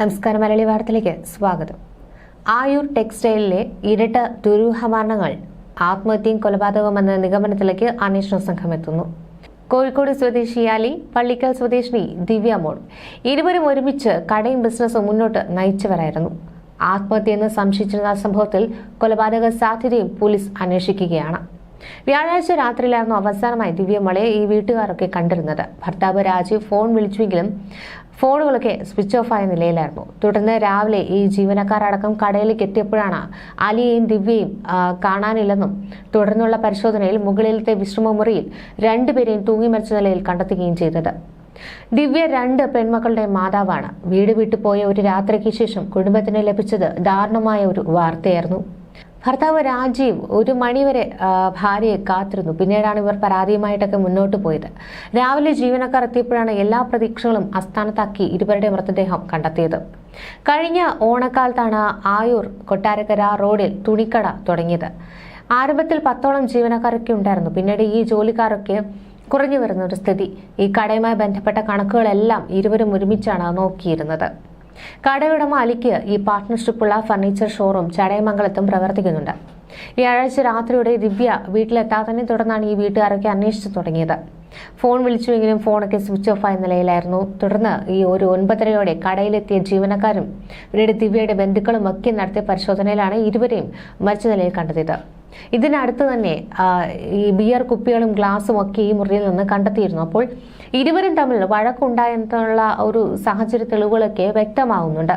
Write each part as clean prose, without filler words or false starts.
നമസ്കാരം. മലയാളി വാർത്തയിലേക്ക് സ്വാഗതം. ആയൂർ ടെക്സ്റ്റൈലിലെ ഇരട്ട ദുരൂഹമരണങ്ങൾ ആത്മഹത്യയും കൊലപാതകമെന്ന നിഗമനത്തിലേക്ക് അന്വേഷണ സംഘം എത്തുന്നു. കോഴിക്കോട് സ്വദേശി അലി, പള്ളിക്കൽ സ്വദേശിനി ദിവ്യ മോൾ ഇരുവരും ഒരുമിച്ച് കടയും ബിസിനസ്സും മുന്നോട്ട് നയിച്ചവരായിരുന്നു. ആത്മഹത്യയെന്ന് സംശയിച്ചിരുന്ന സംഭവത്തിൽ കൊലപാതക സാധ്യതയും പോലീസ് അന്വേഷിക്കുകയാണ്. വ്യാഴാഴ്ച രാത്രിയിലായിരുന്നു അവസാനമായി ദിവ്യമോളെ ഈ വീട്ടുകാരൊക്കെ കണ്ടിരുന്നത്. ഭർത്താവ് രാജീവ് ഫോൺ വിളിച്ചുവെങ്കിലും ഫോണുകളൊക്കെ സ്വിച്ച് ഓഫ് ആയ നിലയിലായിരുന്നു. തുടർന്ന് രാവിലെ ഈ ജീവനക്കാരടക്കം കടയിലേക്ക് എത്തിയപ്പോഴാണ് അലിയെയും ദിവ്യയും കാണാനില്ലെന്നും തുടർന്നുള്ള പരിശോധനയിൽ മുകളിലത്തെ വിശ്രമമുറിയിൽ രണ്ടുപേരെയും തൂങ്ങി മരിച്ച നിലയിൽ കണ്ടെത്തുകയും ചെയ്തത്. ദിവ്യ 2 പെൺമക്കളുടെ മാതാവാണ്. വീട് വിട്ടുപോയ ഒരു രാത്രിക്ക് ശേഷം കുടുംബത്തിന് ലഭിച്ചത് ദാരുണമായ ഒരു വാർത്തയായിരുന്നു. ഭർത്താവ് രാജീവ് 1 മണിവരെ ഭാര്യയെ കാത്തിരുന്നു. പിന്നീടാണ് ഇവർ പരാതിയുമായിട്ടൊക്കെ മുന്നോട്ട് പോയത്. രാവിലെ ജീവനക്കാർ എത്തിയപ്പോഴാണ് എല്ലാ പ്രതീക്ഷകളും അസ്ഥാനത്താക്കി ഇരുവരുടെ മൃതദേഹം കണ്ടെത്തിയത്. കഴിഞ്ഞ ഓണക്കാലത്താണ് ആയൂർ കൊട്ടാരക്കര റോഡിൽ തുണിക്കട തുടങ്ങിയത്. ആരംഭത്തിൽ 10ഓളം ജീവനക്കാരൊക്കെ ഉണ്ടായിരുന്നു. പിന്നീട് ഈ ജോലിക്കാരൊക്കെ കുറഞ്ഞു വരുന്ന ഒരു സ്ഥിതി. ഈ കടയുമായി ബന്ധപ്പെട്ട കണക്കുകളെല്ലാം ഇരുവരും ഒരുമിച്ചാണ് നോക്കിയിരുന്നത്. കടയുടമ അലിക്ക് ഈ പാർട്ട്ണർഷിപ്പുള്ള ഫർണിച്ചർ ഷോറൂം ചടയമംഗലത്തും പ്രവർത്തിക്കുന്നുണ്ട്. വ്യാഴാഴ്ച രാത്രിയോടെ ദിവ്യ വീട്ടിലെത്താത്തതിനെ തുടർന്നാണ് ഈ വീട്ടുകാരൊക്കെ അന്വേഷിച്ചു തുടങ്ങിയത്. ഫോൺ വിളിച്ചുവെങ്കിലും ഫോണൊക്കെ സ്വിച്ച് ഓഫ് ആയ നിലയിലായിരുന്നു. തുടർന്ന് ഈ ഒരു 9:30 കടയിലെത്തിയ ജീവനക്കാരും പിന്നീട് ദിവ്യയുടെ ബന്ധുക്കളും ഒക്കെ നടത്തിയ പരിശോധനയിലാണ് ഇരുവരെയും മരിച്ച നിലയിൽ കണ്ടെത്തിയത്. ഇതിനടുത്ത് തന്നെ ഈ ബിയർ കുപ്പികളും ഗ്ലാസും ഒക്കെ ഈ മുറിയിൽ നിന്ന് കണ്ടെത്തിയിരുന്നു. അപ്പോൾ ഇരുവരും തമ്മിൽ വഴക്കുണ്ടായെന്നുള്ള ഒരു സാഹചര്യ തെളിവുകളൊക്കെ വ്യക്തമാവുന്നുണ്ട്.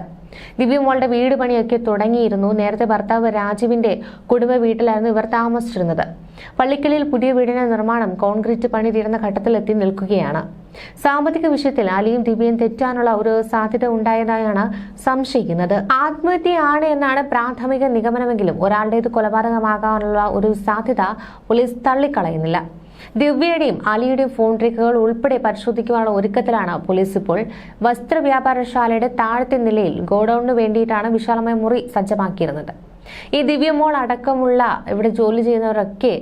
ദിവ്യമോളുടെ വീട് പണിയൊക്കെ തുടങ്ങിയിരുന്നു. നേരത്തെ ഭർത്താവ് രാജീവിന്റെ കുടുംബ വീട്ടിലായിരുന്നു ഇവർ താമസിച്ചിരുന്നത്. പള്ളിക്കലിൽ പുതിയ വീടിന്റെ നിർമ്മാണം കോൺക്രീറ്റ് പണി തീരുന്ന ഘട്ടത്തിലെത്തി നിൽക്കുകയാണ്. സാമ്പത്തിക വിഷയത്തിൽ അലിയും ദിവ്യയും തെറ്റാനുള്ള ഒരു സാധ്യത ഉണ്ടായതായാണ് സംശയിക്കുന്നത്. ആത്മഹത്യയാണ് എന്നാണ് പ്രാഥമിക നിഗമനമെങ്കിലും ഒരാളുടേത് കൊലപാതകമാകാനുള്ള ഒരു സാധ്യത പോലീസ് തള്ളിക്കളയുന്നില്ല. ദിവ്യയുടെയും അലിയുടെയും ഫോൺ രേഖകൾ ഉൾപ്പെടെ പരിശോധിക്കുവാനുള്ള ഒരുക്കത്തിലാണ് പോലീസ്. ഇപ്പോൾ വസ്ത്രവ്യാപാരശാലയുടെ താഴത്തെ നിലയിൽ ഗോഡൌണിന് വേണ്ടിയിട്ടാണ് വിശാലമായ മുറി സജ്ജമാക്കിയിരുന്നത്. ഈ ദിവ്യമോൾ അടക്കമുള്ള ഇവിടെ ജോലി ചെയ്യുന്നവരൊക്കെ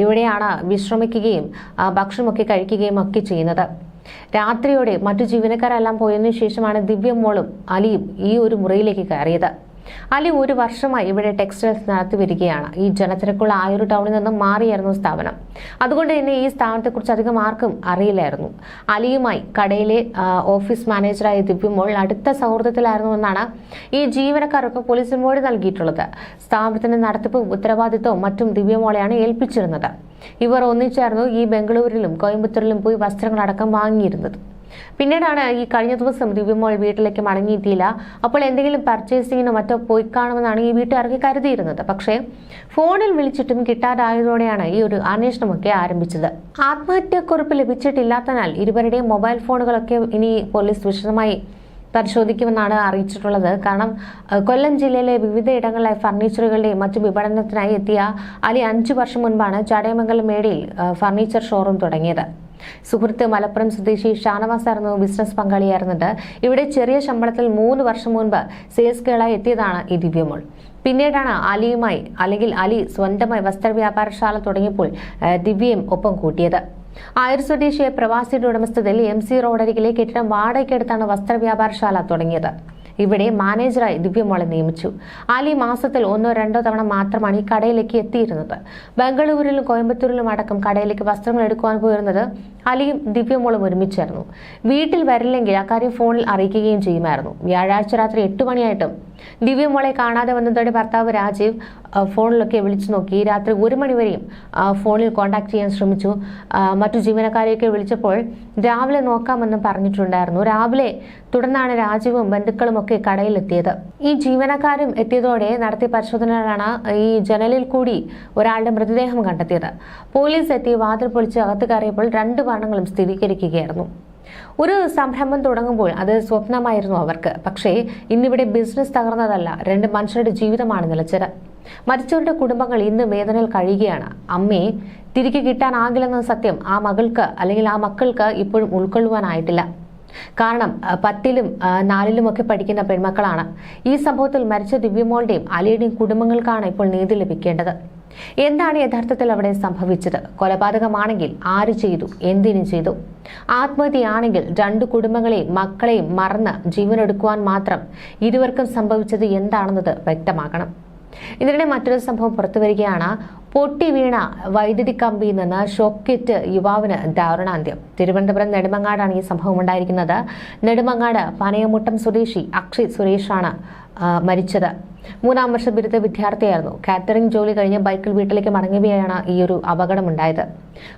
ഇവിടെയാണ് വിശ്രമിക്കുകയും ഭക്ഷണമൊക്കെ കഴിക്കുകയും ഒക്കെ ചെയ്യുന്നത്. രാത്രിയോടെ മറ്റു ജീവനക്കാരെല്ലാം പോയതിനു ശേഷമാണ് ദിവ്യമോളും അലിയും ഈ ഒരു മുറിയിലേക്ക് കയറിയത്. അലി 1 വർഷമായി ഇവിടെ ടെക്സ്റ്റൈൽസ് നടത്തി വരികയാണ്. ഈ ജനത്തിരക്കുള്ള ആയൂർ ടൗണിൽ നിന്നും മാറിയായിരുന്നു സ്ഥാപനം. അതുകൊണ്ട് തന്നെ ഈ സ്ഥാപനത്തെക്കുറിച്ച് അധികം ആർക്കും അറിയില്ലായിരുന്നു. അലിയുമായി കടയിലെ ഓഫീസ് മാനേജറായ ദിവ്യമോൾ അടുത്ത സൗഹൃദത്തിലായിരുന്നുവെന്നാണ് ഈ ജീവനക്കാരൊക്കെ പോലീസിന് മൊഴി നൽകിയിട്ടുള്ളത്. സ്ഥാപനത്തിന്റെ നടത്തിപ്പും ഉത്തരവാദിത്വവും മറ്റും ദിവ്യമോളെയാണ് ഏൽപ്പിച്ചിരുന്നത്. ഇവർ ഒന്നിച്ചായിരുന്നു ഈ ബംഗളൂരിലും കോയമ്പത്തൂരിലും പോയി വസ്ത്രങ്ങളടക്കം വാങ്ങിയിരുന്നത്. പിന്നീടാണ് ഈ കഴിഞ്ഞ ദിവസം ദിവ്യമോൾ വീട്ടിലേക്ക് മടങ്ങിയെത്തിയില്ല. അപ്പോൾ എന്തെങ്കിലും പർച്ചേസിങ്ങിനോ മറ്റോ പോയി കാണുമെന്നാണ് ഈ വീട്ടുകാർക്ക് കരുതിയിരുന്നത്. പക്ഷേ ഫോണിൽ വിളിച്ചിട്ടും കിട്ടാതായതോടെയാണ് ഈ ഒരു അന്വേഷണമൊക്കെ ആരംഭിച്ചത്. ആത്മഹത്യക്കുറിപ്പ് ലഭിച്ചിട്ടില്ലാത്തതിനാൽ ഇരുവരുടെയും മൊബൈൽ ഫോണുകളൊക്കെ ഇനി പോലീസ് വിശദമായി പരിശോധിക്കുമെന്നാണ് അറിയിച്ചിട്ടുള്ളത്. കാരണം കൊല്ലം ജില്ലയിലെ വിവിധ ഇടങ്ങളിലായി ഫർണിച്ചറുകളുടെയും മറ്റു വിപണനത്തിനായി എത്തിയ അലി 5 വർഷം മുൻപാണ് ചടയമംഗലം മേടയിൽ ഫർണിച്ചർ ഷോറൂം തുടങ്ങിയത്. സുഹൃത്ത് മലപ്പുറം സ്വദേശി ഷാനവാസ് ആയിരുന്നു ബിസിനസ് പങ്കാളിയായിരുന്നത്. ഇവിടെ ചെറിയ ശമ്പളത്തിൽ 3 വർഷം മുൻപ് സെയിൽസ് ഗേളായി എത്തിയതാണ് ഈ ദിവ്യമോൾ. പിന്നീടാണ് അലിയുമായി അല്ലെങ്കിൽ അലി സ്വന്തമായി വസ്ത്രവ്യാപാരശാല തുടങ്ങിയപ്പോൾ ദിവ്യയും ഒപ്പം കൂട്ടിയത്. ആയൂർ സ്വദേശിയെ പ്രവാസിയുടെ ഉടമസ്ഥതയിൽ MC റോഡരികിലെ കെട്ടിടം വാടകയ്ക്കെടുത്താണ് വസ്ത്രവ്യാപാരശാല തുടങ്ങിയത്. ഇവിടെ മാനേജറായി ദിവ്യമോളെ നിയമിച്ചു. അലി മാസത്തിൽ 1-2 തവണ മാത്രമാണ് ഈ കടയിലേക്ക് എത്തിയിരുന്നത്. ബംഗളൂരിലും കോയമ്പത്തൂരിലും അടക്കം കടയിലേക്ക് വസ്ത്രങ്ങൾ എടുക്കുവാൻ പോയിരുന്നത് അലിയും ദിവ്യമോളും ഒരുമിച്ചായിരുന്നു. വീട്ടിൽ വരില്ലെങ്കിൽ അക്കാര്യം ഫോണിൽ അറിയിക്കുകയും ചെയ്യുമായിരുന്നു. വ്യാഴാഴ്ച രാത്രി 8 മണിയായിട്ടും ദിവ്യമോളെ കാണാതെ വന്നതോടെ ഭർത്താവ് രാജീവ് ഫോണിലൊക്കെ വിളിച്ചു നോക്കി. രാത്രി 1 മണിവരെയും ഫോണിൽ കോൺടാക്ട് ചെയ്യാൻ ശ്രമിച്ചു. മറ്റു ജീവനക്കാരെയൊക്കെ വിളിച്ചപ്പോൾ രാവിലെ നോക്കാമെന്ന് പറഞ്ഞിട്ടുണ്ടായിരുന്നു. രാവിലെ തുടർന്നാണ് രാജീവും ബന്ധുക്കളും ഒക്കെ കടയിലെത്തിയത്. ഈ ജീവനക്കാരും എത്തിയതോടെ നടത്തിയ പരിശോധനയിലാണ് ഈ ജനലിൽ കൂടി ഒരാളുടെ മൃതദേഹം കണ്ടെത്തിയത്. പോലീസ് എത്തി വാതിൽ പൊളിച്ച് അകത്ത് കയറിയപ്പോൾ 2 മരണങ്ങളും സ്ഥിരീകരിക്കുകയായിരുന്നു. ഒരു സംരംഭം തുടങ്ങുമ്പോൾ അത് സ്വപ്നമായിരുന്നു അവർക്ക്. പക്ഷേ ഇന്നിവിടെ ബിസിനസ് തകർന്നതല്ല, 2 മനുഷ്യരുടെ ജീവിതമാണ് നിലച്ചത്. മരിച്ചവരുടെ കുടുംബങ്ങൾ ഇന്ന് വേദനയിൽ കഴിയുകയാണ്. അമ്മയെ തിരികെ കിട്ടാനാകില്ലെന്ന സത്യം ആ മകൾക്ക് അല്ലെങ്കിൽ ആ മക്കൾക്ക് ഇപ്പോഴും ഉൾക്കൊള്ളുവാനായിട്ടില്ല. കാരണം 10ലും 4ലും ഒക്കെ പഠിക്കുന്ന പെൺമക്കളാണ്. ഈ സംഭവത്തിൽ മരിച്ച ദിവ്യമോളുടെയും അലിയുടെയും കുടുംബങ്ങൾക്കാണ് ഇപ്പോൾ നീതി ലഭിക്കേണ്ടത്. എന്താണ് യഥാർത്ഥത്തിൽ അവിടെ സംഭവിച്ചത്? കൊലപാതകമാണെങ്കിൽ ആര് ചെയ്തു, എന്തിനു ചെയ്തു? ആത്മഹത്യയാണെങ്കിൽ 2 കുടുംബങ്ങളെയും മക്കളെയും മറന്ന് ജീവനെടുക്കുവാൻ മാത്രം ഇരുവർക്കും സംഭവിച്ചത് എന്താണെന്നത് വ്യക്തമാക്കണം. ഇതിനിടെ മറ്റൊരു സംഭവം പുറത്തുവരികയാണ്. പൊട്ടി വീണ വൈദ്യുതി കമ്പിയിൽ നിന്ന് ഷോക്കേറ്റ് യുവാവിന് ദാരുണാന്ത്യം. തിരുവനന്തപുരം നെടുമങ്ങാടാണ് ഈ സംഭവം ഉണ്ടായിരിക്കുന്നത്. നെടുമങ്ങാട് പനയമുട്ടം സ്വദേശി അക്ഷയ് സുരേഷാണ് മരിച്ചത്. 3-ാം വർഷ ബിരുദ വിദ്യാർത്ഥിയായിരുന്നു. കാറ്ററിംഗ് ജോലി കഴിഞ്ഞ് ബൈക്കിൽ വീട്ടിലേക്ക് മടങ്ങുകയാണ് ഈ ഒരു അപകടമുണ്ടായത്.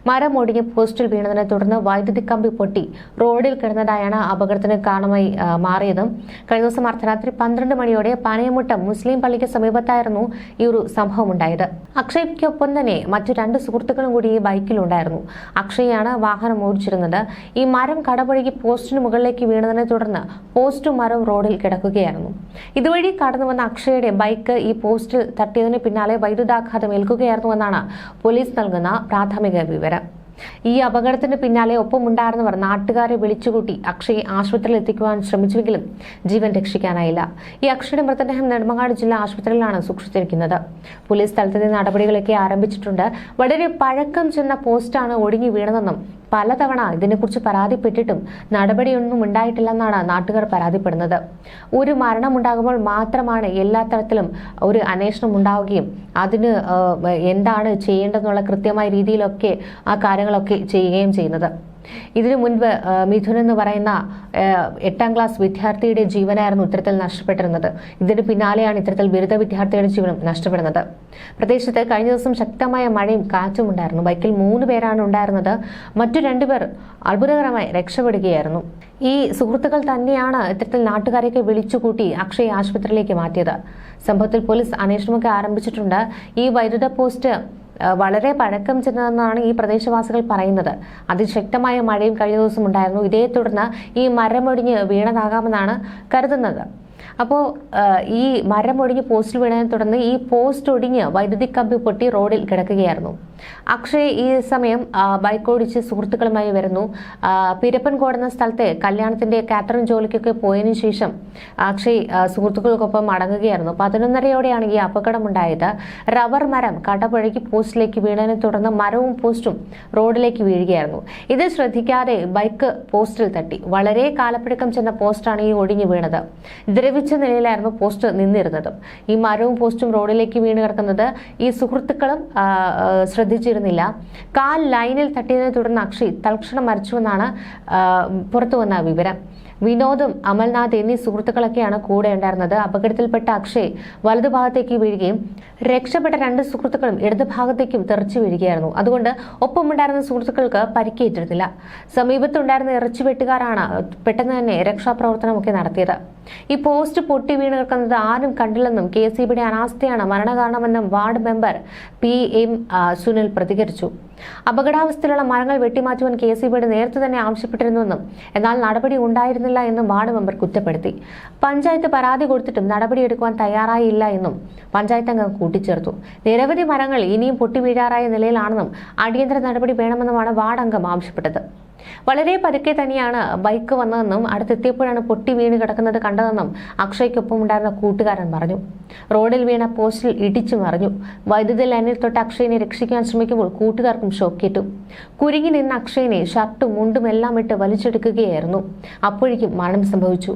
മരം ഒടിഞ്ഞ് പോസ്റ്റിൽ വീണതിനെ തുടർന്ന് വൈദ്യുതി കമ്പി പൊട്ടി റോഡിൽ കിടന്നതായാണ് അപകടത്തിന് കാരണമായി മാറിയതും. കഴിഞ്ഞ ദിവസം അർദ്ധരാത്രി 12 മണിയോടെ പനയമുട്ടം മുസ്ലിം പള്ളിക്ക് സമീപത്തായിരുന്നു ഈ ഒരു സംഭവം ഉണ്ടായത്. അക്ഷയ്ക്കൊപ്പം തന്നെ മറ്റു 2 സുഹൃത്തുക്കളും കൂടി ഈ ബൈക്കിലുണ്ടായിരുന്നു. അക്ഷയാണ് വാഹനം ഓടിച്ചിരുന്നത്. ഈ മരം കടപുഴകി പോസ്റ്റിന് മുകളിലേക്ക് വീണതിനെ തുടർന്ന് പോസ്റ്റും മരവും റോഡിൽ കിടക്കുകയായിരുന്നു. ഇതുവഴി കടന്നു വന്ന അക്ഷയുടെ ബൈക്ക് ഈ പോസ്റ്റിൽ തട്ടിയതിന് പിന്നാലെ വൈദ്യുതാഘാതം ഏൽക്കുകയായിരുന്നുവെന്നാണ് പോലീസ് നൽകുന്ന പ്രാഥമിക വിവരം. ഈ അപകടത്തിന് പിന്നാലെ ഒപ്പമുണ്ടായിരുന്നവർ നാട്ടുകാരെ വിളിച്ചുകൂട്ടി അക്ഷയെ ആശുപത്രിയിൽ എത്തിക്കുവാൻ ശ്രമിച്ചുവെങ്കിലും ജീവൻ രക്ഷിക്കാനായില്ല. ഈ അക്ഷയുടെ മൃതദേഹം നെടുമങ്ങാട് ജില്ലാ ആശുപത്രിയിലാണ് സൂക്ഷിച്ചിരിക്കുന്നത്. പോലീസ് സ്ഥലത്തെ നടപടികളൊക്കെ ആരംഭിച്ചിട്ടുണ്ട്. വളരെ പഴക്കം ചെന്ന പോസ്റ്റാണ് ഒടിഞ്ഞു വീണതെന്നും പലതവണ ഇതിനെക്കുറിച്ച് പരാതിപ്പെട്ടിട്ടും നടപടിയൊന്നും ഉണ്ടായിട്ടില്ലെന്നാണ് നാട്ടുകാർ പരാതിപ്പെടുന്നത്. ഒരു മരണമുണ്ടാകുമ്പോൾ മാത്രമാണ് എല്ലാ തരത്തിലും ഒരു അന്വേഷണം ഉണ്ടാവുകയും അതിന് എന്താണ് ചെയ്യേണ്ടതെന്നുള്ള കൃത്യമായ രീതിയിലൊക്കെ ആ കാര്യങ്ങളൊക്കെ ചെയ്യുകയും ചെയ്യുന്നത്. ഇതിനു മുൻപ് മിഥുൻ എന്ന് പറയുന്ന 8ാം ക്ലാസ് വിദ്യാർത്ഥിയുടെ ജീവനായിരുന്നു ഇത്തരത്തിൽ നഷ്ടപ്പെട്ടിരുന്നത്. ഇതിന് പിന്നാലെയാണ് ഇത്തരത്തിൽ ബിരുദ വിദ്യാർത്ഥിയുടെ ജീവനും നഷ്ടപ്പെടുന്നത്. പ്രദേശത്ത് കഴിഞ്ഞ ദിവസം ശക്തമായ മഴയും കാറ്റും ഉണ്ടായിരുന്നു. ബൈക്കിൽ 3 പേരാണ് ഉണ്ടായിരുന്നത്. മറ്റു 2 പേർ അത്ഭുതകരമായി രക്ഷപ്പെടുകയായിരുന്നു. ഈ സുഹൃത്തുക്കൾ തന്നെയാണ് ഇത്തരത്തിൽ നാട്ടുകാരെയൊക്കെ വിളിച്ചുകൂട്ടി അക്ഷയ് ആശുപത്രിയിലേക്ക് മാറ്റിയത്. സംഭവത്തിൽ പോലീസ് അന്വേഷണമൊക്കെ ആരംഭിച്ചിട്ടുണ്ട്. ഈ വൈദ്യുത പോസ്റ്റ് വളരെ പഴക്കം ചെന്നതെന്നാണ് ഈ പ്രദേശവാസികൾ പറയുന്നത്. അതിശക്തമായ മഴയും കഴിഞ്ഞ ദിവസം ഉണ്ടായിരുന്നു. ഇതേ തുടർന്ന് ഈ മരമൊടിഞ്ഞ് വീണതാകാമെന്നാണ് കരുതുന്നത്. അപ്പോൾ ഈ മരമൊടിഞ്ഞ് പോസ്റ്റിൽ വീണതിനെ തുടർന്ന് ഈ പോസ്റ്റ് ഒടിഞ്ഞ് വൈദ്യുതി കമ്പി പൊട്ടി റോഡിൽ കിടക്കുകയായിരുന്നു. അക്ഷയ് ഈ സമയം ബൈക്ക് ഓടിച്ച് സുഹൃത്തുക്കളുമായി വരുന്നു. പിരപ്പൻകോട് എന്ന സ്ഥലത്തെ കല്യാണത്തിന്റെ കാറ്ററിംഗ് ജോലിക്കൊക്കെ പോയതിനു ശേഷം അക്ഷയ് സുഹൃത്തുക്കൾക്കൊപ്പം മടങ്ങുകയായിരുന്നു. 11:30യോടെയാണ് ഈ അപകടമുണ്ടായത്. റബ്ബർ മരം കടപുഴകി പോസ്റ്റിലേക്ക് വീണതിനെ തുടർന്ന് മരവും പോസ്റ്റും റോഡിലേക്ക് വീഴുകയായിരുന്നു. ഇത് ശ്രദ്ധിക്കാതെ ബൈക്ക് പോസ്റ്റിൽ തട്ടി. വളരെ കാലപ്പഴക്കം ചെന്ന പോസ്റ്റാണ് ഈ ഒടിഞ്ഞു വീണത്. ദ്രവിച്ച നിലയിലായിരുന്നു പോസ്റ്റ് നിന്നിരുന്നത്. ഈ മരവും പോസ്റ്റും റോഡിലേക്ക് വീണ് കിടക്കുന്നത് ഈ സുഹൃത്തുക്കളും ശ്രദ്ധിച്ചിരുന്നില്ല. കാൽ ലൈനിൽ തട്ടിയതിനെ തുടർന്ന് അക്ഷയ് തൽക്ഷണം മരിച്ചുവെന്നാണ് പുറത്തുവന്ന വിവരം. വിനോദും അമൽനാഥ് എന്നീ സുഹൃത്തുക്കളൊക്കെയാണ് കൂടെ ഉണ്ടായിരുന്നത്. അപകടത്തിൽപ്പെട്ട അക്ഷയ് വലതുഭാഗത്തേക്ക് വീഴുകയും രക്ഷപ്പെട്ട 2 സുഹൃത്തുക്കളും ഇടതുഭാഗത്തേക്കും തെറിച്ചു വീഴുകയായിരുന്നു. അതുകൊണ്ട് ഒപ്പമുണ്ടായിരുന്ന സുഹൃത്തുക്കൾക്ക് പരിക്കേറ്റിരുന്നില്ല. സമീപത്തുണ്ടായിരുന്ന ഇറച്ചി വെട്ടുകാരാണ് പെട്ടെന്ന് തന്നെ രക്ഷാപ്രവർത്തനമൊക്കെ നടത്തിയത്. ഈ പോസ്റ്റ് പൊട്ടി വീണ് കിടക്കുന്നത് ആരും കണ്ടില്ലെന്നും KCBയുടെ അനാസ്ഥയാണ് മരണകാരണമെന്നും വാർഡ് മെമ്പർ PM സുനിൽ പ്രതികരിച്ചു. അപകടാവസ്ഥയിലുള്ള മരങ്ങൾ വെട്ടിമാറ്റുവാൻ KCBയുടെ നേരത്തെ തന്നെ ആവശ്യപ്പെട്ടിരുന്നുവെന്നും എന്നാൽ നടപടി ഉണ്ടായിരുന്നില്ല എന്നും വാർഡ് മെമ്പർ കുറ്റപ്പെടുത്തി. പഞ്ചായത്ത് പരാതി കൊടുത്തിട്ടും നടപടിയെടുക്കുവാൻ തയ്യാറായില്ല എന്നും പഞ്ചായത്ത് അംഗം കൂട്ടിച്ചേർത്തു. നിരവധി മരങ്ങൾ ഇനിയും പൊട്ടി വീഴാറായ നിലയിലാണെന്നും അടിയന്തര നടപടി വേണമെന്നുമാണ് വാർഡ് അംഗം ആവശ്യപ്പെട്ടത്. വളരെ പതുക്കെ തന്നെയാണ് ബൈക്ക് വന്നതെന്നും അടുത്തെത്തിയപ്പോഴാണ് പൊട്ടി വീണ് കിടക്കുന്നത് കണ്ടതെന്നും അക്ഷയ്ക്കൊപ്പം ഉണ്ടായിരുന്ന കൂട്ടുകാരൻ പറഞ്ഞു. റോഡിൽ വീണ പോസ്റ്റിൽ ഇടിച്ചു മറിഞ്ഞു. വൈദ്യുതി ലൈനിൽ തൊട്ട് അക്ഷയനെ രക്ഷിക്കാൻ ശ്രമിക്കുമ്പോൾ കൂട്ടുകാർക്കും ഷോക്കേറ്റു. കുരുങ്ങി നിന്ന അക്ഷയനെ ഷർട്ടും മുണ്ടും എല്ലാം ഇട്ട് വലിച്ചെടുക്കുകയായിരുന്നു. അപ്പോഴേക്കും മരണം സംഭവിച്ചു.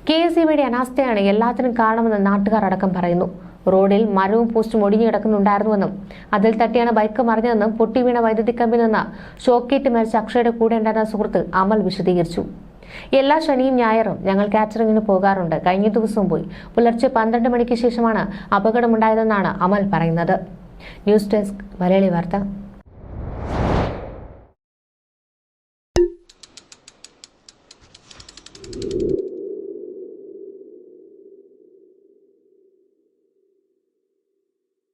KCBയുടെ അനാസ്ഥയാണ് എല്ലാത്തിനും കാരണമെന്ന് നാട്ടുകാർ അടക്കം പറയുന്നു. റോഡിൽ മരവും പോസ്റ്റും ഒടിഞ്ഞു കിടക്കുന്നുണ്ടായിരുന്നുവെന്നും അതിൽ തട്ടിയാണ് ബൈക്ക് മറിഞ്ഞതെന്നും പൊട്ടി വീണ വൈദ്യുതി കമ്പിൽ നിന്ന് ഷോക്കേറ്റ് മരിച്ച അക്ഷയുടെ കൂടെ ഉണ്ടായിരുന്ന സുഹൃത്ത് അമൽ വിശദീകരിച്ചു. എല്ലാ ശനിയും ഞായറും ഞങ്ങൾ കാറ്ററിംഗിന് പോകാറുണ്ട്. കഴിഞ്ഞ ദിവസവും പോയി. പുലർച്ചെ 12 മണിക്ക് ശേഷമാണ് അപകടമുണ്ടായതെന്നാണ് അമൽ പറയുന്നത്. ന്യൂസ് ഡെസ്ക് മലയാളി വാർത്ത.